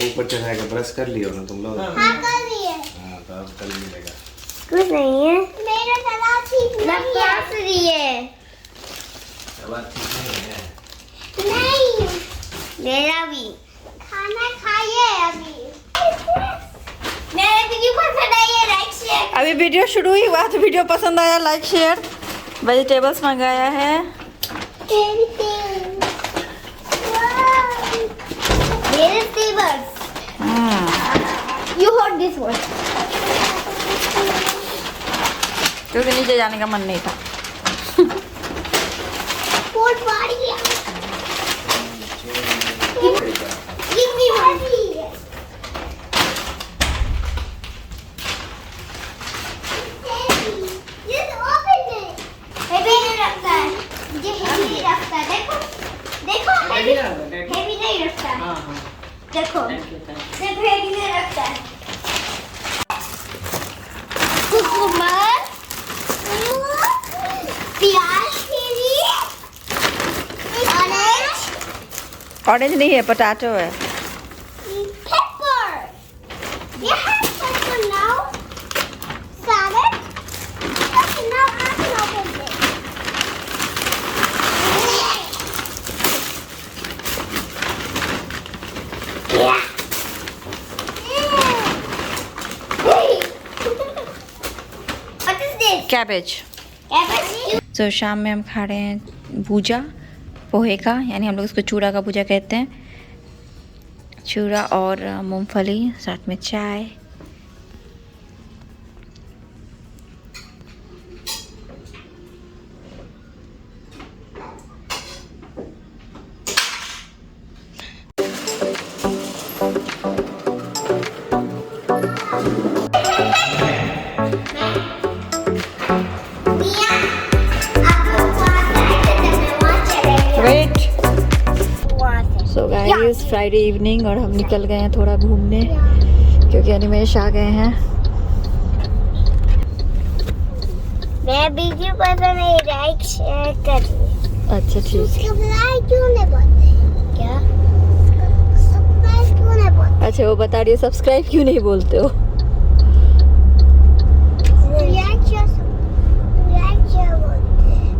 ऊपर चढ़ाएगा। ब्रश कर लियो ना तुम लोग? हाँ कर लिए। हाँ तो अब कल मिलेगा। कुछ नहीं है, मेरा तला ठीक नहीं है। तवा ठीक नहीं है। नहीं मेरा भी खाना खाइए अभी। मेरे वीडियो पसंद आई है लाइक शेयर। अभी वीडियो शुरू ही हुआ तो वीडियो पसंद आया लाइक शेयर। वेजिटेबल्स मंगाया है। Vegetables. You hold this one. क्योंकि नीचे जाने का मन नहीं था। Food body. Give me one. Just open it. Heavy नहीं रखता है। ये heavy नहीं रखता है। देखो, देखो heavy नहीं रखता है। देखो, सिर्फ heavy नहीं रखता है। कुकुम्बर, प्याज के लिए, ऑरेंज, ऑरेंज नहीं है, पोटैटो है। pepper. You have pepper now. Salad. Okay, now I can open it. Yeah. What is this? Cabbage. Cabbage. तो शाम में हम खा रहे हैं भूजा पोहे का, यानी हम लोग इसको चूड़ा का भूजा कहते हैं। चूड़ा और मूंगफली, साथ में चाय। Mia, आपको वहाँ जाएंगे तो मैं वहाँ चलेंगे। वेट। वहाँ से। सो गाइस, फ्राइडे इवनिंग और हम निकल गए हैं थोड़ा घूमने क्योंकि अनिमेश आ गए हैं। मैं वीडियो पसंद नहीं लाइक शेयर कर। अच्छा ठीक है। सब्सक्राइब क्यों नहीं बोलते? क्या? सब्सक्राइब क्यों नहीं बोलते? अच्छा वो बता रही है सब्सक्राइब क्यों नहीं बोलते हो? लाइक शेयर बोलते हैं।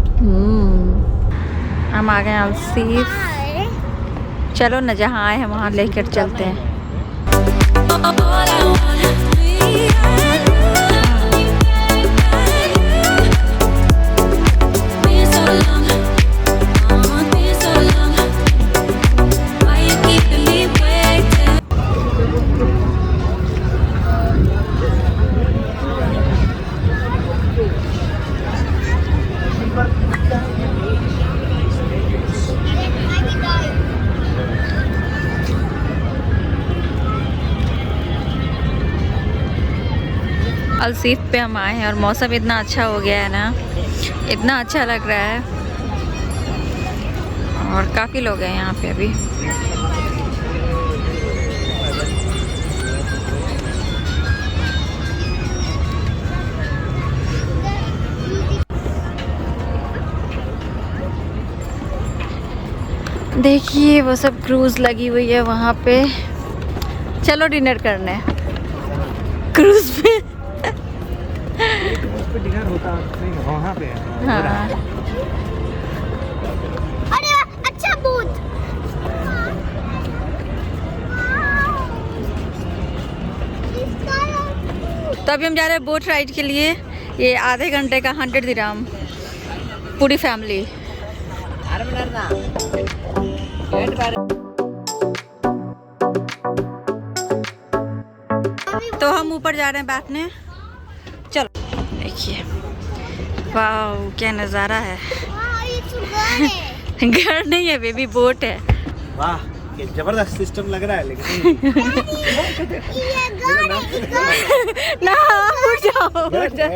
हम आ गए हैं अलसीफ। और चलो न, जहाँ आए हैं वहाँ लेकर चलते हैं। अलसीफ पे हम आए हैं और मौसम इतना अच्छा हो गया है ना, इतना अच्छा लग रहा है और काफ़ी लोग हैं यहाँ पे अभी। देखिए वो सब क्रूज लगी हुई है वहाँ पे। चलो डिनर करने क्रूज पे। डिनर होता नहीं, वहाँ पे है। हाँ अरे अच्छा भूत। तो अभी हम जा रहे हैं बोट राइड के लिए। ये आधे घंटे का 100 दिरहम, पूरी फैमिली। तो हम ऊपर जा रहे हैं बैठने। चलो देखिए, वाह क्या नज़ारा है। ये तो घर है। घर नहीं है बेबी, बोट है। वाह, ये जबरदस्त सिस्टम लग रहा है लेकिन। ये घर है। ना उठ जाओ, उठ जाओ।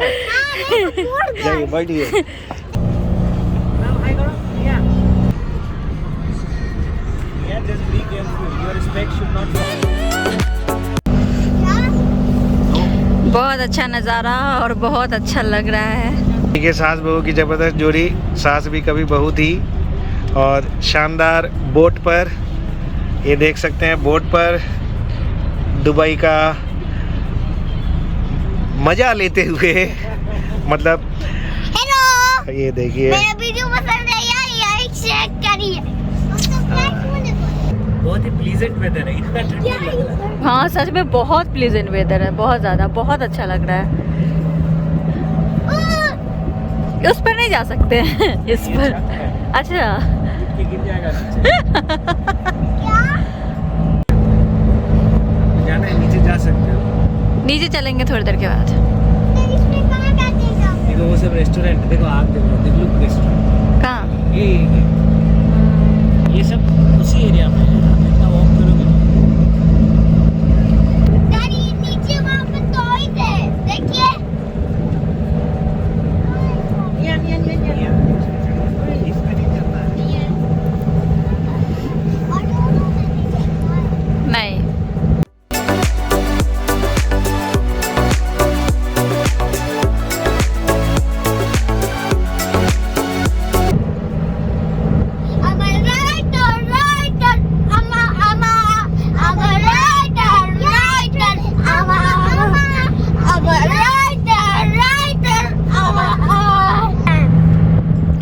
जाइए बैठिए। बहुत अच्छा नज़ारा और बहुत अच्छा लग रहा है। देखिए सास बहू की जबरदस्त जोड़ी, सास भी कभी बहू थी। और शानदार बोट पर, ये देख सकते हैं बोट पर दुबई का मजा लेते हुए मतलब हेलो, ये देखिए मेरा वीडियो पसंद आया लाइक शेयर करिए। बहुत ही प्लीजेंट वेदर है, इतना ठंडी लग रहा है। हाँ सच में बहुत प्लीजेंट वेदर है, बहुत ज़्यादा, बहुत अच्छा लग रहा है। उस पर नहीं जा सकते हैं इस पर। अच्छा उठ के गिर जाएगा नीचे। जाना है नीचे, जा सकते हो। नीचे चलेंगे थोड़ी देर के बाद। देखो वो सब रेस्टोरेंट, देखो आग देखो, देख लो रेस्टोरेंट कहाँ? ये सब उसी एरिया में है। आप इतना वॉक करोगे डैडी नीचे वहाँ पे टॉय थे, देखिए। इसमें नहीं चलना है। नहीं।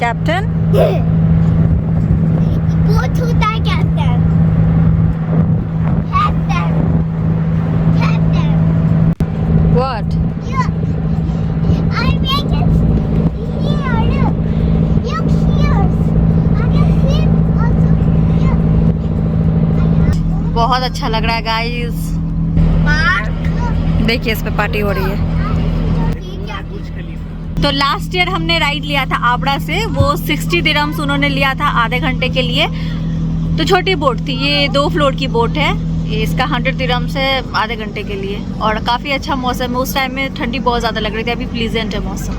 कैप्टन बहुत होता है captain. Captain captain what? I make it here. Look here. I can see also here. बहुत अच्छा लग रहा है गाइस। Mark. देखिए इस पे पार्टी हो रही है। तो लास्ट ईयर हमने राइड लिया था आबड़ा से, वो 60 दिरहम्स उन्होंने लिया था आधे घंटे के लिए। तो छोटी बोट थी, ये 2 फ्लोर की बोट है। इसका 100 दिरहम्स है आधे घंटे के लिए। और काफ़ी अच्छा मौसम है, उस टाइम में ठंडी बहुत ज़्यादा लग रही थी, अभी प्लीजेंट है मौसम।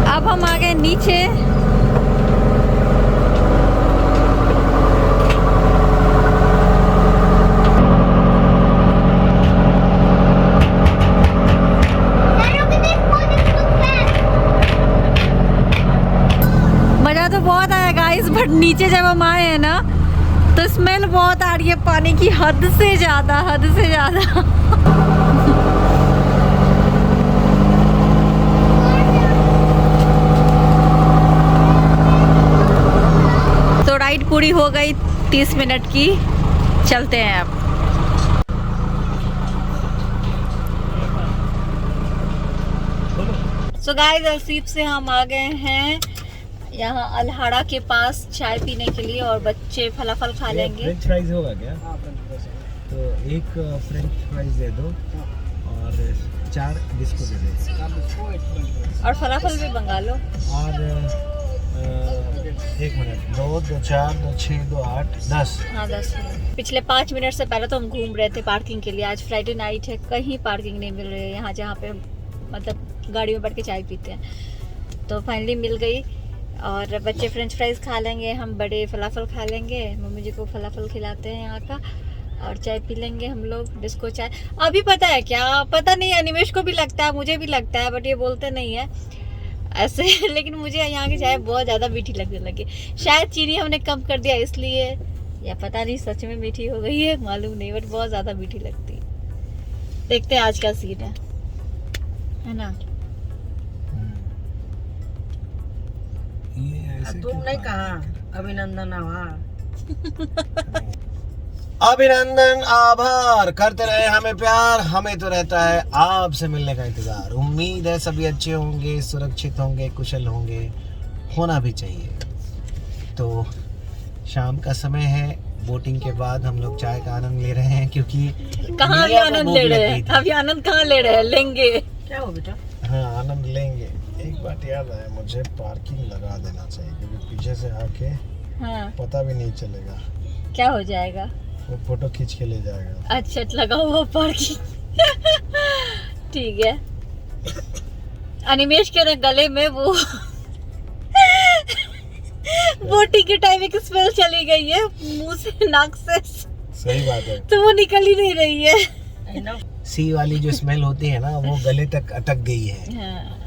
अब हम आ गए नीचे। मज़ा तो बहुत आया गाइस, बट नीचे जब हम आए हैं ना तो स्मेल बहुत आ रही है पानी की, हद से ज़्यादा, हद से ज़्यादा। तो राइड पूरी हो गई 30 मिनट की, चलते हैं अब। सो गाइस असीब से हम आ गए हैं यहाँ अल्हाड़ा के पास चाय पीने के लिए, और बच्चे फलाफल खा लेंगे। फ्रेंच फ्राइज होगा क्या? तो एक फ्रेंच फ्राइज दे दो और 4 बिस्कुट दे दो। और फलाफल भी मंगा लो। और 1 मिनट, 2 2 4 2 6 2 8 10। हाँ 10 मिनट। पिछले 5 मिनट से पहले तो हम घूम रहे थे पार्किंग के लिए। आज फ्राइडे नाइट है, कहीं पार्किंग नहीं मिल रही है यहाँ, जहाँ पे मतलब गाड़ी में बैठ के चाय पीते हैं। तो फाइनली मिल गई। और बच्चे फ्रेंच फ्राइज खा लेंगे, हम बड़े फलाफल खा लेंगे। मम्मी जी को फलाफल खिलाते हैं यहाँ का, और चाय पी लेंगे हम लोग, डिस्को चाय। अभी पता है क्या, पता नहीं अनिमेश को भी लगता है, मुझे भी लगता है, बट ये बोलते नहीं है ऐसे। लेकिन मुझे यहाँ की चाय बहुत ज़्यादा मीठी लगने लगी। शायद चीनी हमने कम कर दिया इसलिए, या पता नहीं सच में मीठी हो गई है, मालूम नहीं, बट बहुत ज़्यादा मीठी लगती है। देखते हैं आज का सीन है ना। तुम नहीं कहा अभिनंदन आभार। अभिनंदन आभार करते रहे हमें प्यार, हमें तो रहता है आपसे मिलने का इंतजार। उम्मीद है सभी अच्छे होंगे, सुरक्षित होंगे, कुशल होंगे, होना भी चाहिए। तो शाम का समय है, बोटिंग के बाद हम लोग चाय का आनंद ले रहे हैं, क्योंकि कहाँ अभी आनंद ले रहे हैं, अभी आनंद कहाँ ले रहे हैं, लेंगे। क्या हो बेटा? हाँ आनंद लेंगे। एक बात याद आया, मुझे पार्किंग लगा देना चाहिए, क्योंकि पीछे से आके हाँ पता भी नहीं चलेगा, क्या हो जाएगा। वो फोटो खींच के ले जाएगा। अच्छा लगा हुआ पार्किंग। ठीक है। अनिमेश के ना गले में वो बोटी के टाइम एक स्मेल चली गई है मुंह से, नाक से। सही बात है, तो वो निकल ही नहीं रही है। सी वाली जो स्मेल होती है ना, वो गले तक अटक गई है। हाँ।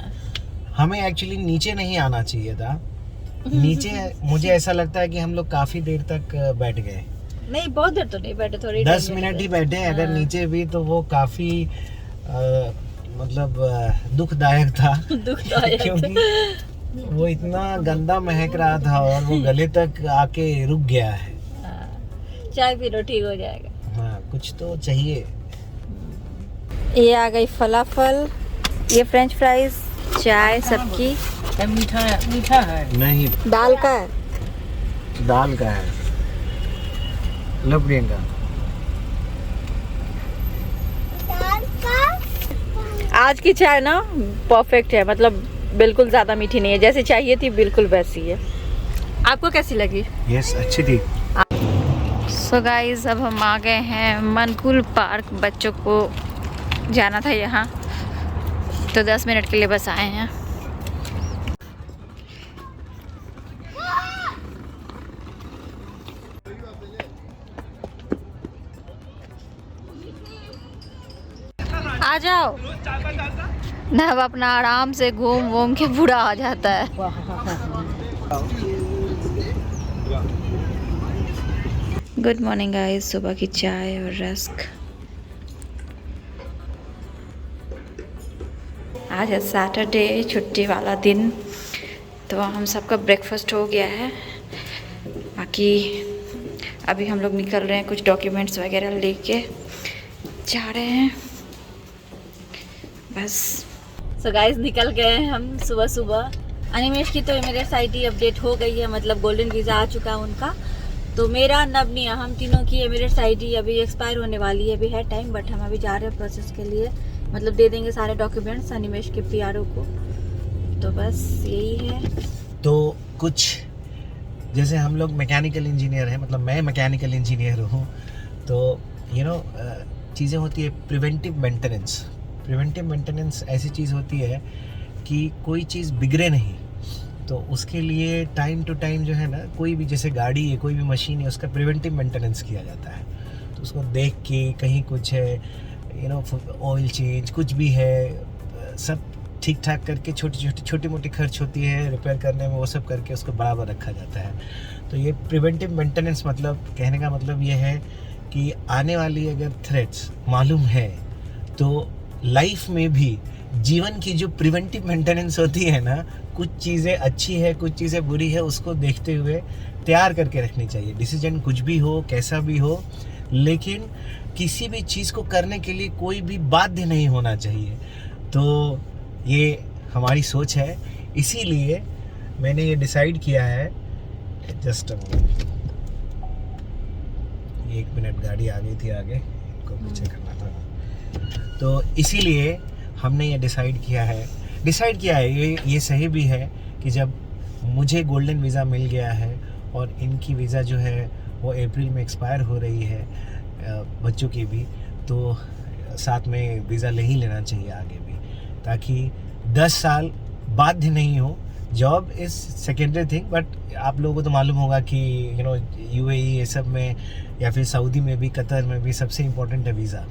हमें एक्चुअली नीचे नहीं आना चाहिए था। नीचे मुझे ऐसा लगता है कि हम लोग काफी देर तक बैठ गए। नहीं बहुत देर तो नहीं बैठे, थोड़ी 10 मिनट ही बैठे, अगर हाँ। नीचे भी तो वो काफी मतलब दुखदायक था दुखदायक। क्योंकि वो इतना गंदा महक रहा था और वो गले तक आके रुक गया है। हाँ, चाय पी लो ठीक हो जाएगा। हाँ, कुछ तो चाहिए। ये आ गई फलाफल, ये फ्रेंच फ्राइज, चाय सबकी। मीठा मीठा है। नहीं, दाल का है। दाल का है। लो प्रियंका, आज की चाय ना परफेक्ट है, मतलब बिल्कुल ज़्यादा मीठी नहीं है, जैसे चाहिए थी बिल्कुल वैसी है। आपको कैसी लगी? यस अच्छी थी। सो गाइस अब हम आ गए हैं मनकुल पार्क। बच्चों को जाना था यहाँ, तो 10 मिनट के लिए बस आए हैं। आ जाओ ना, अब अपना आराम से घूम वूम के बूढ़ा हो जाता है। गुड मॉर्निंग गाइस, सुबह की चाय और रस्क। आज है सैटरडे, छुट्टी वाला दिन, तो हम सबका ब्रेकफास्ट हो गया है। बाकी अभी हम लोग निकल रहे हैं, कुछ डॉक्यूमेंट्स वगैरह लेके जा रहे हैं बस। सो गाइस निकल गए हैं हम सुबह सुबह। अनिमेश की तो एमिरेट्स आईडी अपडेट हो गई है, मतलब गोल्डन वीज़ा आ चुका है उनका। तो मेरा नवनिया, हम तीनों की एमिरेट्स आईडी अभी एक्सपायर होने वाली है, अभी है टाइम, बट हम अभी जा रहे हैं प्रोसेस के लिए, मतलब दे देंगे सारे डॉक्यूमेंट्स अनिमेश के पीआरओ को। तो बस यही है। तो कुछ जैसे हम लोग मैकेनिकल इंजीनियर हैं, मतलब मैं मैकेनिकल इंजीनियर हूँ, तो चीज़ें होती है प्रिवेंटिव मेंटेनेंस। प्रिवेंटिव मेंटेनेंस ऐसी चीज़ होती है कि कोई चीज़ बिगड़े नहीं, तो उसके लिए टाइम टू टाइम जो है ना, कोई भी जैसे गाड़ी है, कोई भी मशीन है, उसका प्रिवेंटिव मेंटेनेंस किया जाता है। तो उसको देख के कहीं कुछ है, ऑयल चेंज कुछ भी है, सब ठीक ठाक करके छोटी मोटी खर्च होती है रिपेयर करने में, वो सब करके उसको बराबर रखा जाता है। तो ये प्रिवेंटिव मेंटेनेंस मतलब कहने का मतलब ये है कि आने वाली अगर थ्रेट्स मालूम है, तो लाइफ में भी जीवन की जो प्रिवेंटिव मेंटेनेंस होती है ना, कुछ चीज़ें अच्छी है कुछ चीज़ें बुरी है, उसको देखते हुए तैयार करके रखनी चाहिए। डिसीजन कुछ भी हो, कैसा भी हो, लेकिन किसी भी चीज़ को करने के लिए कोई भी बाध्य नहीं होना चाहिए। तो ये हमारी सोच है, इसीलिए मैंने ये डिसाइड किया है। जस्ट 1 मिनट, गाड़ी आ गई थी आगे, इनको पीछे करना था। तो इसीलिए हमने ये डिसाइड किया है, ये सही भी है कि जब मुझे गोल्डन वीज़ा मिल गया है और इनकी वीज़ा जो है वो अप्रैल में एक्सपायर हो रही है, बच्चों की भी, तो साथ में वीज़ा ले ही लेना चाहिए आगे भी, ताकि 10 साल बाध्य नहीं हो। Job is secondary thing, but आप लोगों को तो मालूम होगा कि UAE ये सब में, या फिर सऊदी में भी, कतर में भी सबसे इम्पोर्टेंट है वीज़ा।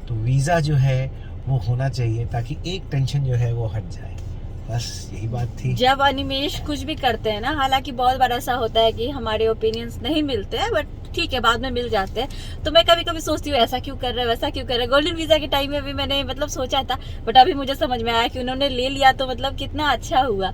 तो वीज़ा जो है वो होना चाहिए ताकि एक टेंशन जो है वो हट जाए, बस यही बात थी। जब अनिमेश कुछ भी करते हैं ना, हालांकि बहुत बार ऐसा होता है कि हमारे ओपिनियंस नहीं मिलते हैं, बट ठीक है बाद में मिल जाते हैं, तो मैं कभी कभी सोचती हूँ ऐसा क्यों कर रहा है, वैसा क्यों कर रहा है। गोल्डन वीज़ा के टाइम में भी मैंने मतलब सोचा था, बट अभी मुझे समझ में आया कि उन्होंने ले लिया, तो मतलब कितना अच्छा हुआ।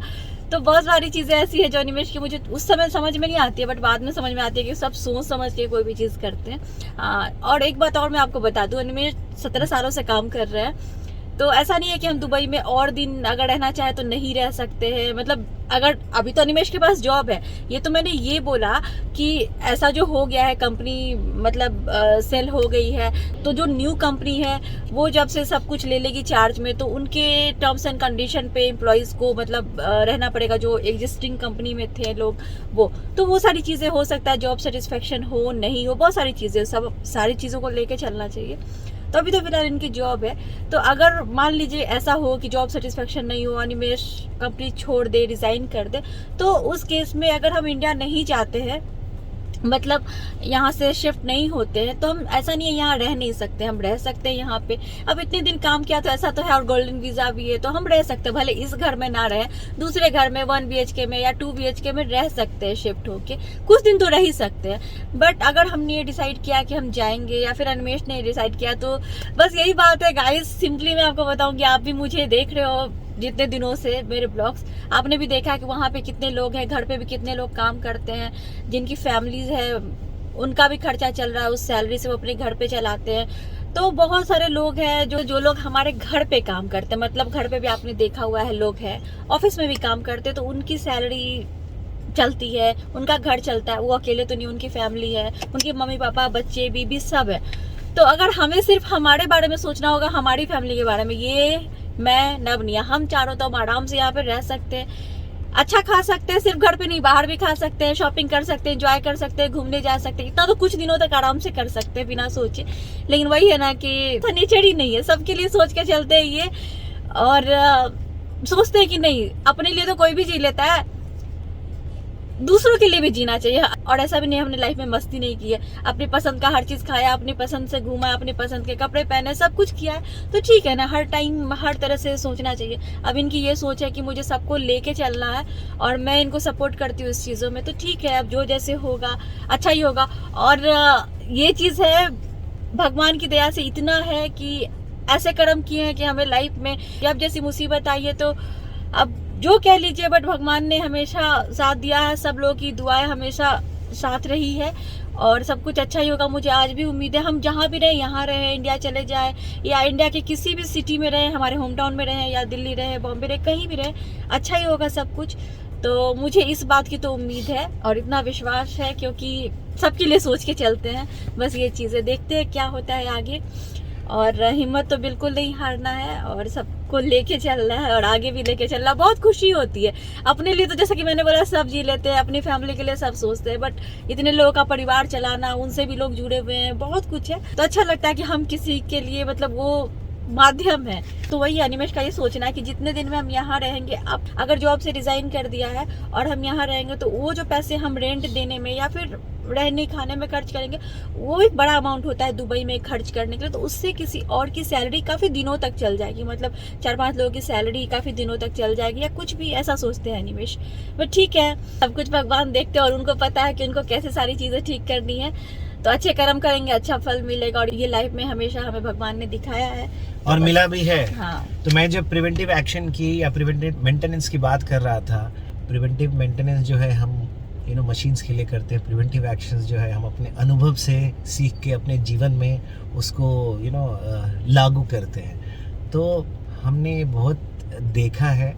तो बहुत सारी चीज़ें ऐसी है जो अनिमेश की मुझे उस समय समझ में नहीं आती है, बट बाद में समझ में आती है कि सब सोच समझ के कोई भी चीज़ करते हैं। और एक बात और मैं आपको बता दूं, अनिमेश 17 सालों से काम कर रहे हैं, तो ऐसा नहीं है कि हम दुबई में और दिन अगर रहना चाहे तो नहीं रह सकते हैं। मतलब अगर अभी तो अनिमेश के पास जॉब है, ये तो मैंने ये बोला कि ऐसा जो हो गया है, कंपनी मतलब सेल हो गई है, तो जो न्यू कंपनी है वो जब से सब कुछ ले लेगी चार्ज में, तो उनके टर्म्स एंड कंडीशन पे एम्प्लॉयज़ को मतलब रहना पड़ेगा, जो एग्जिस्टिंग कंपनी में थे लोग वो सारी चीज़ें हो सकता है, जॉब सेटिस्फेक्शन हो नहीं हो, बहुत सारी चीज़ें, सब सारी चीज़ों को लेके चलना चाहिए। तो अभी तो फिलहाल इनकी जॉब है, तो अगर मान लीजिए ऐसा हो कि जॉब सेटिस्फेक्शन नहीं हो, अनिमेश कंपनी छोड़ दे, रिज़ाइन कर दे, तो उस केस में अगर हम इंडिया नहीं जाते हैं मतलब यहाँ से शिफ्ट नहीं होते हैं, तो हम ऐसा नहीं है यहाँ रह नहीं सकते, हम रह सकते हैं यहाँ पे। अब इतने दिन काम किया तो ऐसा तो है, और गोल्डन वीजा भी है, तो हम रह सकते हैं। भले इस घर में ना रहे, दूसरे घर में 1 BHK में या 2 BHK में रह सकते हैं शिफ्ट होके, कुछ दिन तो रह ही सकते हैं। बट अगर हमने ये डिसाइड किया कि हम जाएंगे, या फिर अनिमेश ने डिसाइड किया, तो बस यही बात है गाइस। सिंपली मैं आपको बताऊंगी, आप भी मुझे देख रहे हो जितने दिनों से मेरे ब्लॉग्स, आपने भी देखा कि वहाँ पे कितने लोग हैं, घर पे भी कितने लोग काम करते हैं, जिनकी फैमिलीज है, उनका भी खर्चा चल रहा है, उस सैलरी से वो अपने घर पे चलाते हैं। तो बहुत सारे लोग हैं जो लोग हमारे घर पे काम करते हैं, मतलब घर पे भी आपने देखा हुआ है लोग हैं, ऑफिस में भी काम करते हैं, तो उनकी सैलरी चलती है, उनका घर चलता है, वो अकेले तो नहीं, उनकी फैमिली है, उनके मम्मी पापा, बच्चे, बीबी सब है। तो अगर हमें सिर्फ हमारे बारे में सोचना होगा, हमारी फैमिली के बारे में, ये मैं नवनिया, हम चारों तो हम आराम से यहाँ पे रह सकते हैं, अच्छा खा सकते हैं, सिर्फ घर पे नहीं बाहर भी खा सकते हैं, शॉपिंग कर सकते हैं, एंजॉय कर सकते हैं, घूमने जा सकते हैं, इतना तो कुछ दिनों तक आराम से कर सकते हैं बिना सोचे। लेकिन वही है ना कि नेचर ही नहीं है, सबके लिए सोच के चलते हैं ये, और सोचते हैं कि नहीं अपने लिए तो कोई भी जी लेता है, दूसरों के लिए भी जीना चाहिए। और ऐसा भी नहीं हमने लाइफ में मस्ती नहीं की है, अपनी पसंद का हर चीज खाया, अपनी पसंद से घूमा, अपनी पसंद के कपड़े पहने, सब कुछ किया है, तो ठीक है ना। हर टाइम हर तरह से सोचना चाहिए। अब इनकी ये सोच है कि मुझे सबको लेके चलना है, और मैं इनको सपोर्ट करती हूँ इस चीजों में, तो ठीक है, अब जो जैसे होगा अच्छा ही होगा। और ये चीज है, भगवान की दया से इतना है कि ऐसे कर्म किए हैं कि हमें लाइफ में अब जैसी मुसीबत आई है, तो अब जो कह लीजिए, बट भगवान ने हमेशा साथ दिया है, सब लोगों की दुआएं हमेशा साथ रही है, और सब कुछ अच्छा ही होगा। मुझे आज भी उम्मीद है, हम जहाँ भी रहे, यहाँ रहे, इंडिया चले जाए, या इंडिया के किसी भी सिटी में रहे, हमारे होम टाउन में रहे, या दिल्ली रहे, बॉम्बे रहे, कहीं भी रहे, अच्छा ही होगा सब कुछ। तो मुझे इस बात की तो उम्मीद है और इतना विश्वास है, क्योंकि सबके लिए सोच के चलते हैं। बस ये चीज़ें देखते हैं क्या होता है आगे, और हिम्मत तो बिल्कुल नहीं हारना है, और सबको लेके चलना है, और आगे भी लेके चलना। बहुत खुशी होती है अपने लिए, तो जैसा कि मैंने बोला, सब जी लेते हैं, अपनी फैमिली के लिए सब सोचते हैं, बट इतने लोगों का परिवार चलाना, उनसे भी लोग जुड़े हुए हैं, बहुत कुछ है, तो अच्छा लगता है कि हम किसी के लिए, मतलब वो माध्यम है। तो वही अनिमेश का ये सोचना है कि जितने दिन में हम यहाँ रहेंगे, अब अगर जॉब से रिजाइन कर दिया है और हम यहाँ रहेंगे, तो वो जो पैसे हम रेंट देने में या फिर रहने खाने में खर्च करेंगे, वो एक बड़ा अमाउंट होता है दुबई में खर्च करने के लिए, तो उससे किसी और की सैलरी काफ़ी दिनों तक चल जाएगी, मतलब 4-5 लोगों की सैलरी काफ़ी दिनों तक चल जाएगी, या कुछ भी ऐसा सोचते हैं अनिमेश। बट ठीक है, सब कुछ भगवान देखते हैं, और उनको पता है कि उनको कैसे सारी चीज़ें ठीक करनी है। तो अच्छे कर्म करेंगे, अच्छा फल मिलेगा, और ये लाइफ में हमेशा हमें भगवान ने दिखाया है और मिला भी है। हाँ। तो मैं जब प्रिवेंटिव एक्शन की या प्रिवेंटिव मेंटेनेंस की बात कर रहा था, प्रिवेंटिव मेंटेनेंस जो है हम मशीन्स के लिए करते हैं, प्रिवेंटिव एक्शंस जो है हम अपने अनुभव से सीख के अपने जीवन में उसको लागू करते हैं। तो हमने बहुत देखा है,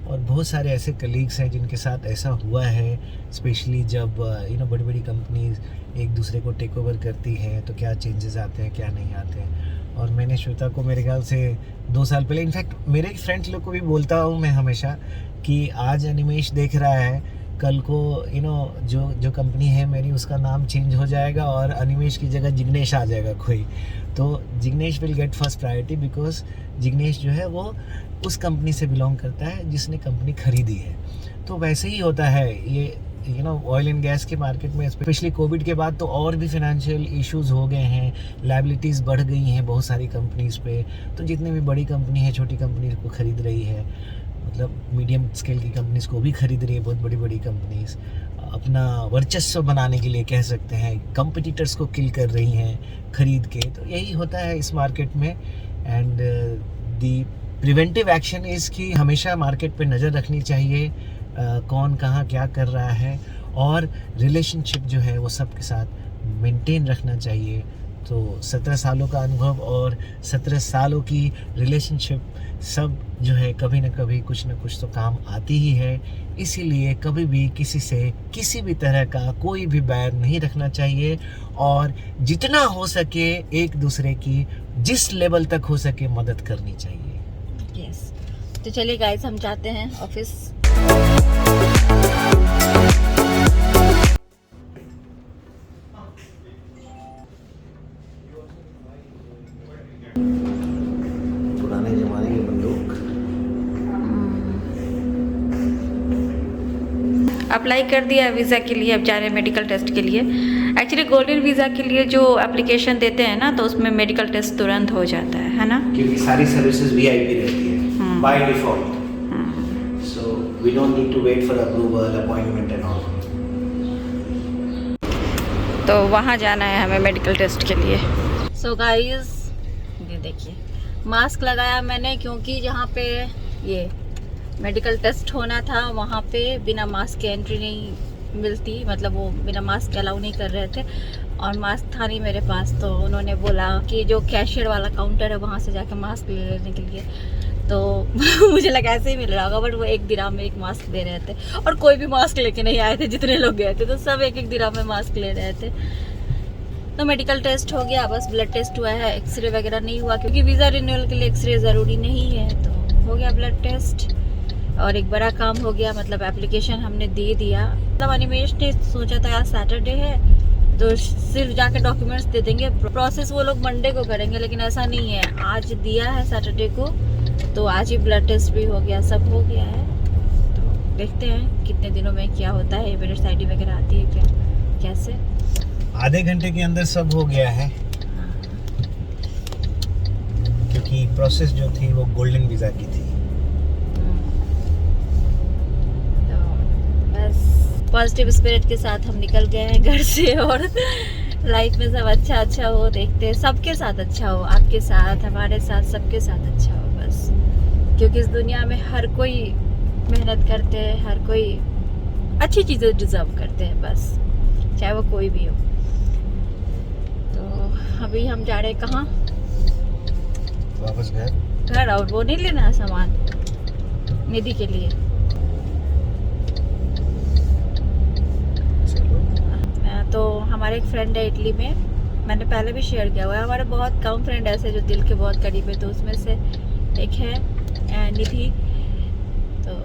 और बहुत सारे ऐसे कलीग्स हैं जिनके साथ ऐसा हुआ है, स्पेशली जब बड़ी बड़ी कंपनीज एक दूसरे को टेक ओवर करती हैं, तो क्या चेंजेस आते हैं, क्या नहीं आते हैं। और मैंने श्वेता को मेरे ख्याल से 2 साल पहले, इनफैक्ट मेरे फ्रेंड्स लोग को भी बोलता हूँ मैं हमेशा कि आज अनिमेश देख रहा है, कल को जो कंपनी है मेरी, उसका नाम चेंज हो जाएगा और अनिमेश की जगह जिग्नेश आ जाएगा कोई, तो Jignesh will get first priority, because Jignesh जो है वो उस कंपनी से बिलोंग करता है जिसने कंपनी खरीदी है। तो वैसे ही होता है ये ऑयल एंड गैस के मार्केट में, स्पेशली कोविड के बाद तो और भी फाइनेंशियल इश्यूज हो गए हैं, लायबिलिटीज़ बढ़ गई हैं बहुत सारी कंपनीज पे। तो जितनी भी बड़ी कंपनी है, छोटी कंपनी को खरीद रही है, मतलब मीडियम स्केल की कंपनीज को भी खरीद रही है बहुत बड़ी बड़ी कंपनीज, अपना वर्चस्व बनाने के लिए कह सकते हैं, कंपटीटर्स को किल कर रही हैं खरीद के। तो यही होता है इस मार्केट में। And the preventive action is कि हमेशा मार्केट पे नज़र रखनी चाहिए, कौन कहाँ क्या कर रहा है, और रिलेशनशिप जो है वो सबके साथ मेंटेन रखना चाहिए। तो 17 सालों का अनुभव और 17 सालों की रिलेशनशिप सब जो है कभी ना कभी कुछ ना कुछ तो काम आती ही है। इसीलिए कभी भी किसी से किसी भी तरह का कोई भी बैर नहीं रखना चाहिए, और जितना हो सके एक दूसरे की जिस लेवल तक हो सके मदद करनी चाहिए। यस, तो चलिए गाइस, हम जाते हैं ऑफिस। पुराने जमाने की बंदूक। अप्लाई कर दिया वीज़ा के लिए, अब जा रहे हैं मेडिकल टेस्ट के लिए। एक्चुअली गोल्डन वीज़ा के लिए जो एप्लीकेशन देते हैं ना, तो उसमें मेडिकल टेस्ट तुरंत हो जाता है ना? क्योंकि सारी सर्विसेज वीआईपी रहती है by default, so we don't need to wait for approval, appointment and all. तो वहाँ जाना है हमें मेडिकल टेस्ट के लिए। सो गाइस, ये देखिए मास्क लगाया मैंने, क्योंकि जहाँ पे ये मेडिकल टेस्ट होना था वहाँ पे बिना मास्क के एंट्री नहीं मिलती, मतलब वो बिना मास्क के अलाउ नहीं कर रहे थे, और मास्क था नहीं मेरे पास। तो उन्होंने बोला कि जो कैशियर वाला काउंटर है वहाँ से जाके मास्क ले लेने के लिए। तो मुझे लगा ऐसे ही मिल रहा होगा, बट वो 1 दिरहम में एक मास्क दे रहे थे, और कोई भी मास्क लेके नहीं आए थे, जितने लोग गए थे तो सब 1-1 दिरहम में मास्क ले रहे थे। तो मेडिकल टेस्ट हो गया, बस ब्लड टेस्ट हुआ है, एक्सरे वगैरह नहीं हुआ, क्योंकि वीज़ा रिन्यूअल के लिए एक्सरे ज़रूरी नहीं है। तो हो गया ब्लड टेस्ट, और एक बड़ा काम हो गया, मतलब एप्लीकेशन हमने दे दिया। मतलब अनिमेश ने सोचा था आज सैटरडे है तो सिर्फ जाके डॉक्यूमेंट्स दे देंगे, प्रोसेस वो लोग मंडे को करेंगे, लेकिन ऐसा नहीं है, आज दिया है सैटरडे को, तो आज ही ब्लड टेस्ट भी हो गया, सब हो गया है। तो देखते हैं कितने दिनों में क्या होता है, एविडेंस आईडी वगैरह आती है क्या, कैसे। आधे घंटे के अंदर सब हो गया है, क्योंकि प्रोसेस जो थी वो गोल्डन वीज़ा की थी। तो बस पॉजिटिव स्पिरिट के साथ हम निकल गए हैं घर से, और लाइफ में सब अच्छा हो, देखते हैं सबके साथ अच्छा हो, आपके साथ, हमारे साथ, सबके साथ अच्छा हो बस। क्योंकि इस दुनिया में हर कोई मेहनत करते हैं, हर कोई अच्छी चीज़ें डिजर्व करते हैं बस, चाहे वो कोई भी हो। तो अभी हम जा रहे हैं कहाँ? वापस घर। और वो नहीं लेना है सामान निधि के लिए। तो हमारे एक फ्रेंड है इटली में, मैंने पहले भी शेयर किया हुआ है, हमारे बहुत कम फ्रेंड ऐसे जो दिल के बहुत करीब है, तो उसमें से एक है निधि। तो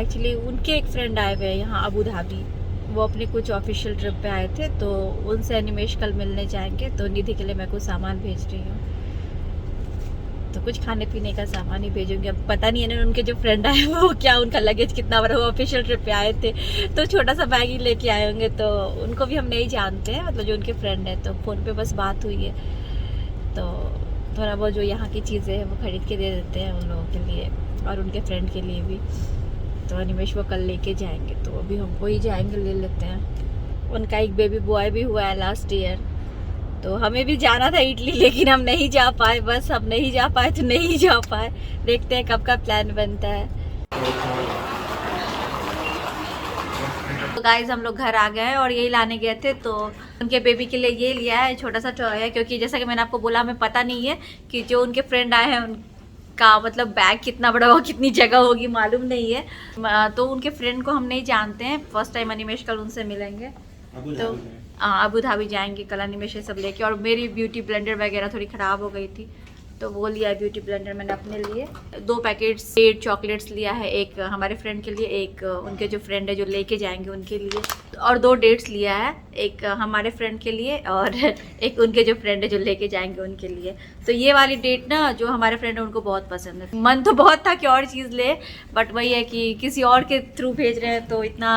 एक्चुअली उनके एक फ्रेंड आए हुए हैं यहाँ अबू धाबी, वो अपने कुछ ऑफिशियल ट्रिप पे आए थे, तो उनसे अनिमेश कल मिलने जाएंगे। तो निधि के लिए मैं कुछ सामान भेज रही हूँ, तो कुछ खाने पीने का सामान ही भेजूंगी। अब पता नहीं है ना उनके जो फ्रेंड आए वो क्या, उनका लगेज कितना बड़ा, वो ऑफिशियल ट्रिप पे आए थे तो छोटा सा बैग ही लेके आए होंगे, तो उनको भी हम नहीं जानते हैं, मतलब जो उनके फ्रेंड है। तो फ़ोन पे बस बात हुई है, तो थोड़ा बहुत जो यहाँ की चीज़ें हैं वो खरीद के दे देते हैं उन लोगों के लिए और उनके फ्रेंड के लिए भी। तो अनिमेश वो कल लेके जाएंगे, तो अभी हम वही जाएंगे, ले लेते हैं। उनका एक बेबी बॉय भी हुआ है लास्ट ईयर, तो हमें भी जाना था इटली, लेकिन हम नहीं जा पाए, बस हम नहीं जा पाए तो नहीं जा पाए, देखते हैं कब का प्लान बनता है। तो गाइस हम लोग घर आ गए हैं और यही लाने गए थे, तो उनके बेबी के लिए ये लिया है, छोटा सा टॉय है, क्योंकि जैसा कि मैंने आपको बोला हमें पता नहीं है कि जो उनके फ्रेंड आए हैं उनका मतलब बैग कितना बड़ा होगा, कितनी जगह होगी, मालूम नहीं है। तो उनके फ्रेंड को हम नहीं जानते हैं, फर्स्ट टाइम अनिमेश कल उनसे मिलेंगे, तो अबू धाबी जाएंगे कल अनिमेश ये सब लेके। और मेरी ब्यूटी ब्लेंडर वगैरह थोड़ी ख़राब हो गई थी, तो वो लिया है ब्यूटी ब्लेंडर मैंने अपने लिए। 2 पैकेट्स 8 चॉकलेट्स लिया है, एक हमारे फ्रेंड के लिए, एक उनके जो फ्रेंड है जो लेके जाएंगे उनके लिए, और 2 डेट्स लिया है, एक हमारे फ्रेंड के लिए और एक उनके जो फ्रेंड है जो लेके जाएंगे उनके लिए। तो ये वाली डेट ना जो हमारे फ्रेंड है उनको बहुत पसंद है। मन तो बहुत था कि और चीज़ ले, बट वही है कि किसी और के थ्रू भेज रहे हैं तो इतना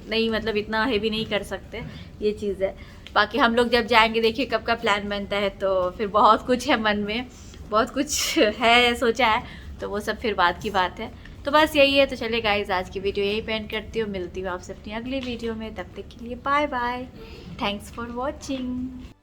नहीं, मतलब इतना हेवी नहीं कर सकते, ये चीज़ है। बाकी हम लोग जब जाएंगे देखिए कब का प्लान बनता है, तो फिर बहुत कुछ है मन में, बहुत कुछ है सोचा है, तो वो सब फिर बाद की बात है। तो बस यही है। तो चलिए गाइज आज की वीडियो यही पेंड करती हूँ, मिलती हूँ आपसे अपनी अगली वीडियो में, तब तक के लिए bye bye, thanks for watching.